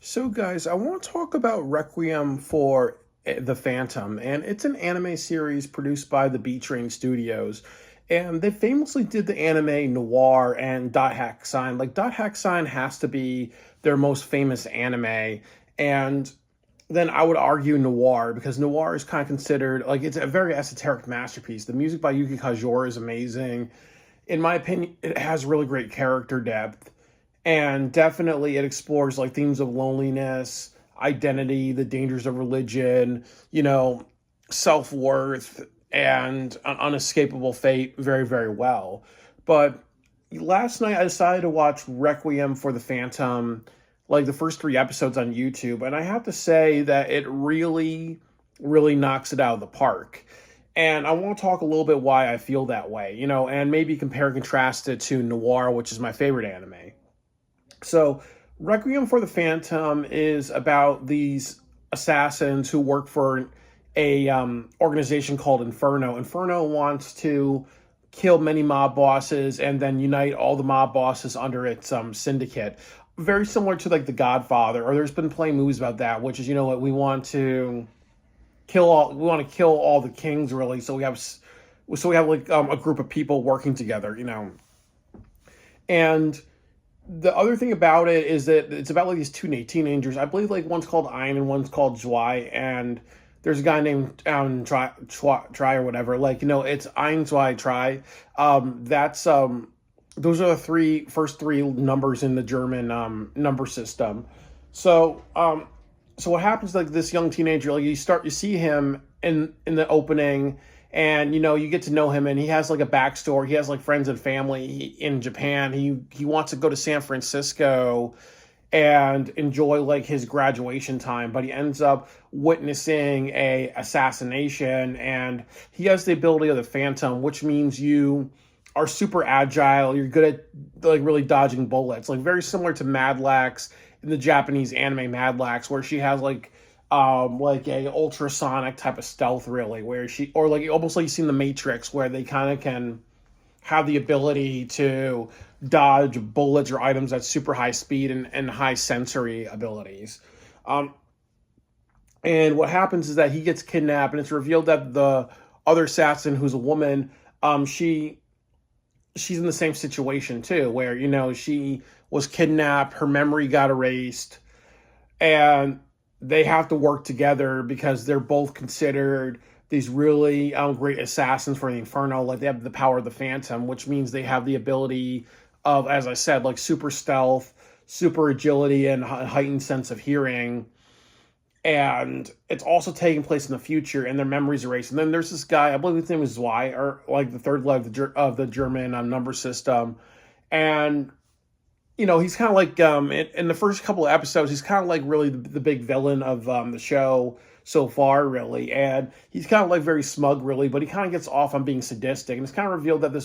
So, guys, I want to talk about Requiem for the Phantom, and it's an anime series produced by the B Train Studios. And they famously did the anime Noir and Dot Hack Sign. Like, Dot Hack Sign has to be their most famous anime. And then I would argue Noir, because Noir is kind of considered, like, it's a very esoteric masterpiece. The music by Yuki Kajiura is amazing. In my opinion, it has really great character depth, and definitely it explores like themes of loneliness, identity, the dangers of religion, self-worth, and an unescapable fate very, very well. But last night I decided to watch Requiem for the Phantom, like the first three episodes on YouTube, and I have to say that it really, really knocks it out of the park. And I want to talk a little bit why I feel that way, and maybe compare and contrast it to Noir, which is my favorite anime. So, Requiem for the Phantom is about these assassins who work for a organization called Inferno. Inferno wants to kill many mob bosses and then unite all the mob bosses under its syndicate. Very similar to like The Godfather, or there's been plenty of movies about that, which is what we want to kill all the kings really. So we have like a group of people working together. And the other thing about it is that it's about like these two teenagers. I believe like one's called Ein and one's called Zwei, and there's a guy named Try or whatever. It's Ein Zwei Try. That's those are the first three numbers in the German number system. So what happens, like this young teenager, like you see him in the opening, and you get to know him, and he has like a backstory. He has like friends and family in Japan. He wants to go to San Francisco and enjoy like his graduation time, but he ends up witnessing a assassination, and he has the ability of the Phantom, which means you are super agile. You're good at like really dodging bullets, like very similar to Madlax in the Japanese anime Madlax, where she has like a ultrasonic type of stealth, really, where she, or like almost like you see in the Matrix, where they kind of can have the ability to dodge bullets or items at super high speed and high sensory abilities. Um, and what happens is that he gets kidnapped, and it's revealed that the other assassin, who's a woman, she's in the same situation too, where she was kidnapped, her memory got erased, and they have to work together because they're both considered these really great assassins for the Inferno. Like they have the power of the Phantom, which means they have the ability of, as I said, like super stealth, super agility, and heightened sense of hearing. And it's also taking place in the future, and their memories erased. And then there's this guy, I believe his name is Zwei, or like the third leg of the German number system, and he's kind of like in the first couple of episodes, he's kind of like really the big villain of the show so far, really, and he's kind of like very smug, really, but he kind of gets off on being sadistic, and it's kind of revealed that who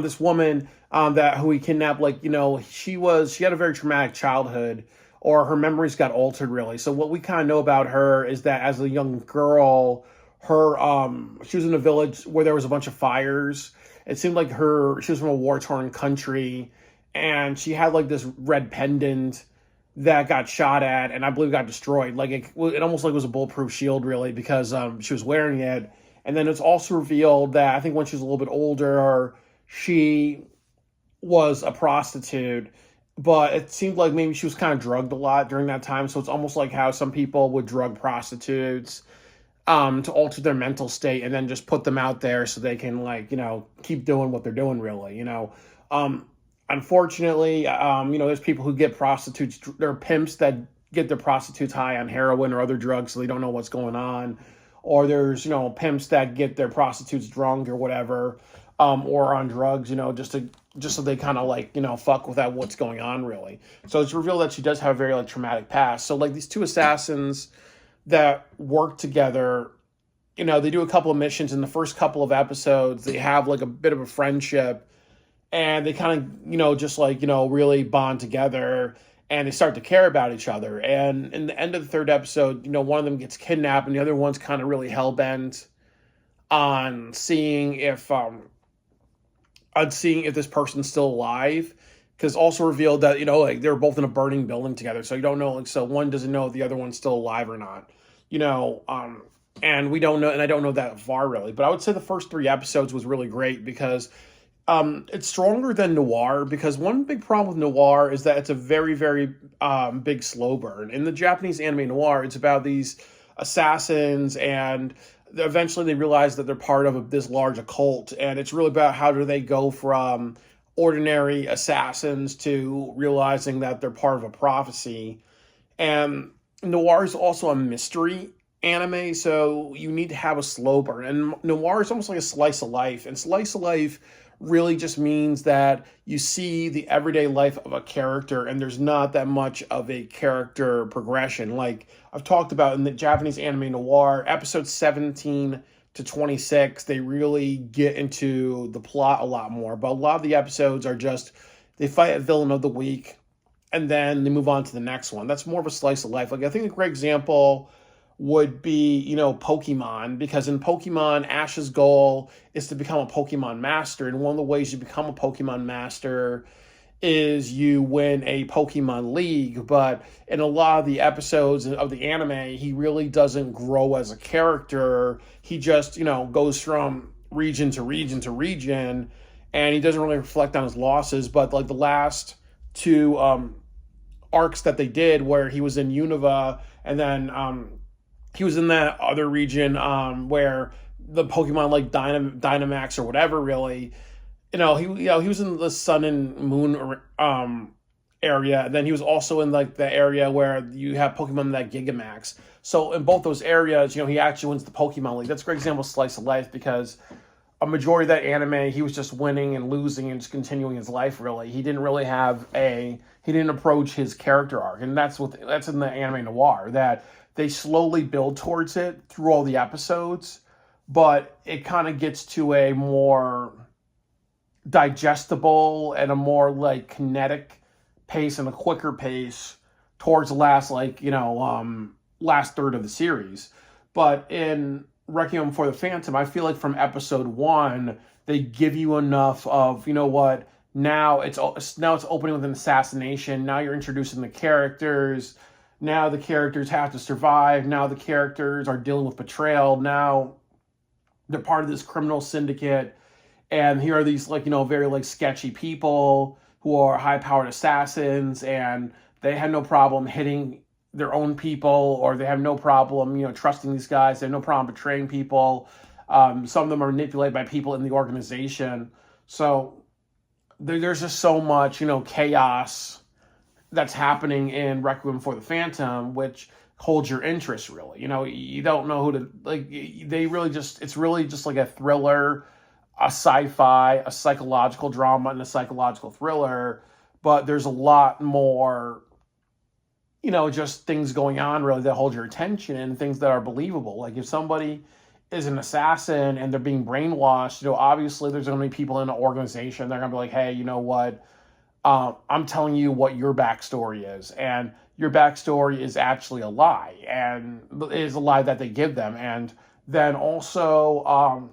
this woman that who he kidnapped, like she had a very traumatic childhood, or her memories got altered, really. So what we kind of know about her is that as a young girl, her she was in a village where there was a bunch of fires. It seemed like she was from a war-torn country, and she had like this red pendant that got shot at, and I believe got destroyed. Like it almost like was a bulletproof shield, really, because she was wearing it. And then it's also revealed that I think when she was a little bit older, she was a prostitute, but it seemed like maybe she was kind of drugged a lot during that time. So it's almost like how some people would drug prostitutes to alter their mental state and then just put them out there so they can keep doing what they're doing, really. Unfortunately, there's people who get prostitutes. There are pimps that get their prostitutes high on heroin or other drugs, so they don't know what's going on. Or there's pimps that get their prostitutes drunk or whatever, or on drugs, just so they kind of fuck with that what's going on, really. So it's revealed that she does have a very traumatic past. So these two assassins that work together, they do a couple of missions. In the first couple of episodes, they have like a bit of a friendship, and they kind of just really bond together, and they start to care about each other. And in the end of the third episode, one of them gets kidnapped, and the other one's kind of really hell-bent on seeing if this person's still alive, because also revealed that like they were both in a burning building together, so you don't know, like, so one doesn't know if the other one's still alive or not, you know. And we don't know, and I don't know that far really, but I would say the first three episodes was really great because it's stronger than noir, because one big problem with noir is that it's a very, very big slow burn. In the Japanese anime noir, it's about these assassins, and eventually they realize that they're part of this large occult, and it's really about how do they go from ordinary assassins to realizing that they're part of a prophecy. And noir is also a mystery anime, so you need to have a slow burn. And noir is almost like a slice of life, and slice of life really just means that you see the everyday life of a character and there's not that much of a character progression. Like I've talked about in the Japanese anime noir, episodes 17 to 26, they really get into the plot a lot more. But a lot of the episodes are just, they fight a villain of the week and then they move on to the next one. That's more of a slice of life. Like I think a great example would be, Pokemon, because in Pokemon, Ash's goal is to become a Pokemon master. And one of the ways you become a Pokemon master is you win a Pokemon League. But in a lot of the episodes of the anime, he really doesn't grow as a character. He just, goes from region to region to region, and he doesn't really reflect on his losses. But like the last two arcs that they did, where he was in Unova, and then he was in that other region where the Pokemon like Dynamax or whatever, really, he was in the Sun and Moon area, and then he was also in like the area where you have Pokemon that Gigamax. So in both those areas, he actually wins the Pokemon League. That's a great example of slice of life, because a majority of that anime, he was just winning and losing and just continuing his life, really. He didn't really he didn't approach his character arc. And that's in the anime noir, that they slowly build towards it through all the episodes, but it kind of gets to a more digestible and a more like kinetic pace and a quicker pace towards the last last third of the series. But in Requiem for the Phantom, I feel like from episode 1 they give you enough of, now it's opening with an assassination. Now you're introducing the characters. Now the characters have to survive. Now the characters are dealing with betrayal. Now they're part of this criminal syndicate. And here are these very sketchy people who are high-powered assassins, and they have no problem hitting their own people, or they have no problem, trusting these guys. They have no problem betraying people. Some of them are manipulated by people in the organization. So there's just so much, chaos that's happening in Requiem for the Phantom, which holds your interest, really. You don't know who to, it's really just like a thriller, a sci-fi, a psychological drama, and a psychological thriller, but there's a lot more, just things going on, really, that hold your attention, and things that are believable. Like if somebody is an assassin and they're being brainwashed, obviously there's going to be people in an organization, they're going to be like, hey, you know what? I'm telling you what your backstory is, and your backstory is actually a lie, and it is a lie that they give them. And then also,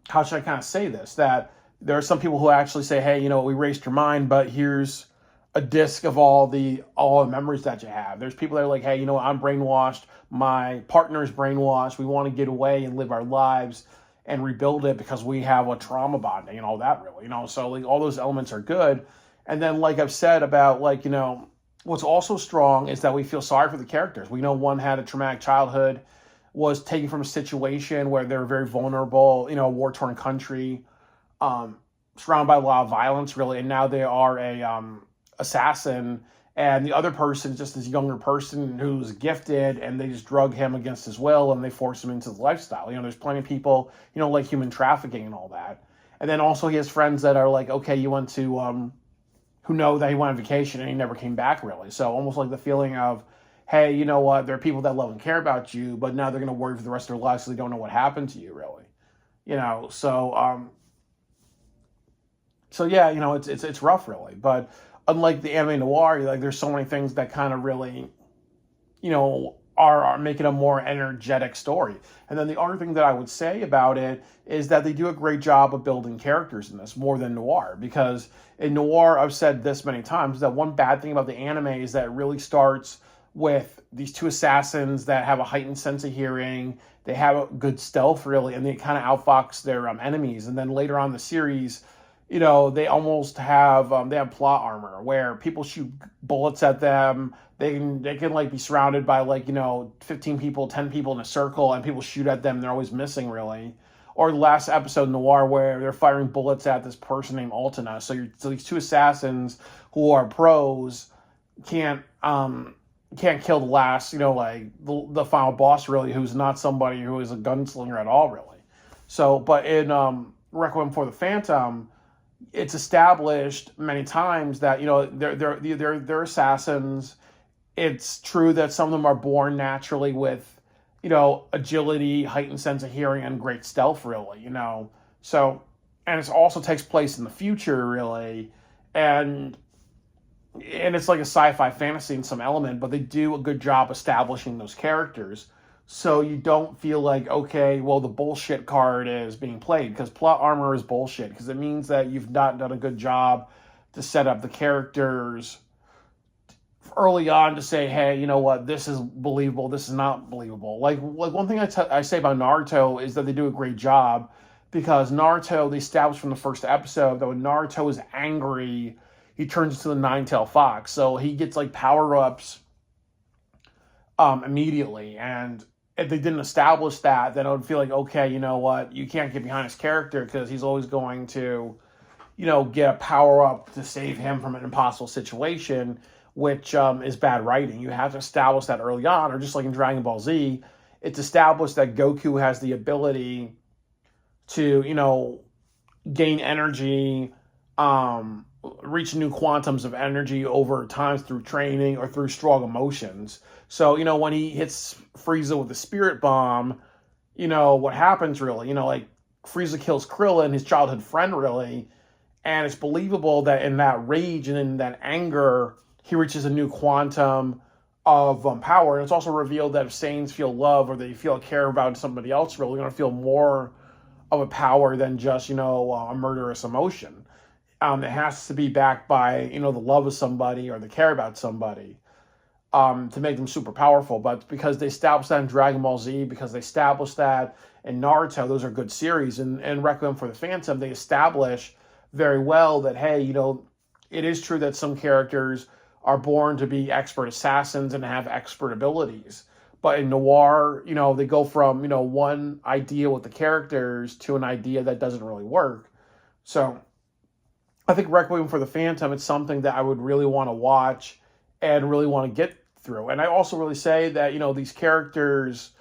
how should I kind of say this? That there are some people who actually say, hey, we erased your mind, but here's a disc of all the memories that you have. There's people that are like, hey, I'm brainwashed. My partner's brainwashed. We want to get away and live our lives and rebuild it because we have a trauma bonding and all that, really. So like all those elements are good. And then, like I've said about, what's also strong is that we feel sorry for the characters. We know one had a traumatic childhood, was taken from a situation where they're very vulnerable, a war-torn country, surrounded by a lot of violence, really, and now they are a assassin, and the other person is just this younger person who's gifted, and they just drug him against his will, and they force him into the lifestyle. There's plenty of people, like human trafficking and all that. And then also he has friends that are like, okay, you went to... who know that he went on vacation and he never came back, really. So almost like the feeling of, hey, you know what, there are people that love and care about you, but now they're going to worry for the rest of their lives, so they don't know what happened to you, really. So yeah, it's rough, really. But unlike the anime noir, there's so many things that kind of really, are making a more energetic story. And then the other thing that I would say about it is that they do a great job of building characters in this more than noir. Because in noir, I've said this many times, that one bad thing about the anime is that it really starts with these two assassins that have a heightened sense of hearing. They have a good stealth, really, and they kind of outfox their enemies. And then later on in the series, they almost have they have plot armor where people shoot bullets at them. They can like be surrounded by 15 people, 10 people in a circle, and people shoot at them. They're always missing, really. Or the last episode Noir where they're firing bullets at this person named Altena. So these two assassins who are pros can't kill the last, the final boss, really, who's not somebody who is a gunslinger at all, really. So, but in Requiem for the Phantom, it's established many times that they're assassins. It's true that some of them are born naturally with agility, heightened sense of hearing, and great stealth, really. So, and it also takes place in the future, really, and it's like a sci-fi fantasy in some element, but they do a good job establishing those characters. So you don't feel like, okay, well, the bullshit card is being played, because plot armor is bullshit, because it means that you've not done a good job to set up the characters early on to say, hey, you know what, this is believable, this is not believable. Like one thing I say about Naruto is that they do a great job, because Naruto, they established from the first episode that when Naruto is angry, he turns into the nine-tailed fox. So he gets like power-ups immediately, and if they didn't establish that, then I would feel like, okay, you know what, you can't get behind his character because he's always going to, get a power up to save him from an impossible situation, which is bad writing. You have to establish that early on, or just like in Dragon Ball Z, it's established that Goku has the ability to, gain energy, reach new quantums of energy over time through training or through strong emotions. So, when he hits Frieza with the spirit bomb, what happens really? Like Frieza kills Krillin, his childhood friend, really, and it's believable that in that rage and in that anger, he reaches a new quantum of power. And it's also revealed that if Saiyans feel love or they feel care about somebody else, really, they're going to feel more of a power than just, a murderous emotion. It has to be backed by, the love of somebody or the care about somebody to make them super powerful. But because they established that in Dragon Ball Z, because they established that in Naruto, those are good series. And Requiem for the Phantom, they establish very well that, hey, it is true that some characters are born to be expert assassins and have expert abilities. But in noir, they go from, one idea with the characters to an idea that doesn't really work. So I think Requiem for the Phantom, it's something that I would really want to watch and really want to get through. And I also really say that, these characters,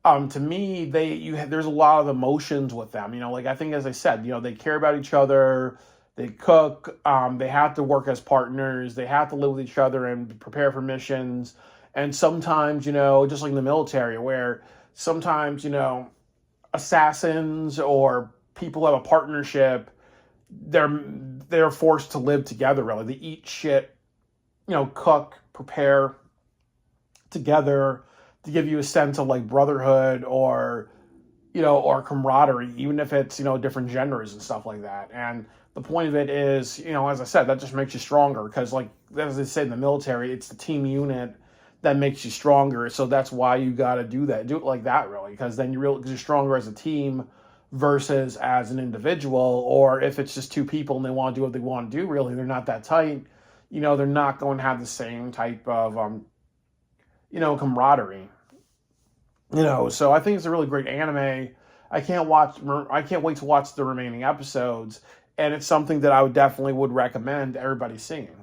to me, there's a lot of emotions with them. I think, as I said, they care about each other, they cook, they have to work as partners, they have to live with each other and prepare for missions. And sometimes, just like in the military, where sometimes, assassins or people who have a partnership, they're forced to live together, really. They eat shit, cook, prepare together to give you a sense of like brotherhood or camaraderie, even if it's, different genders and stuff like that. And the point of it is, as I said, that just makes you stronger, because like, as they say in the military, it's the team unit that makes you stronger. So that's why you got to do that. Do it like that, really, because then because you're stronger as a team versus as an individual. Or if it's just two people and they want to do what they want to do, really, they're not that tight. They're not going to have the same type of, camaraderie. So I think it's a really great anime. I can't wait to watch the remaining episodes, and it's something that I would recommend everybody seeing.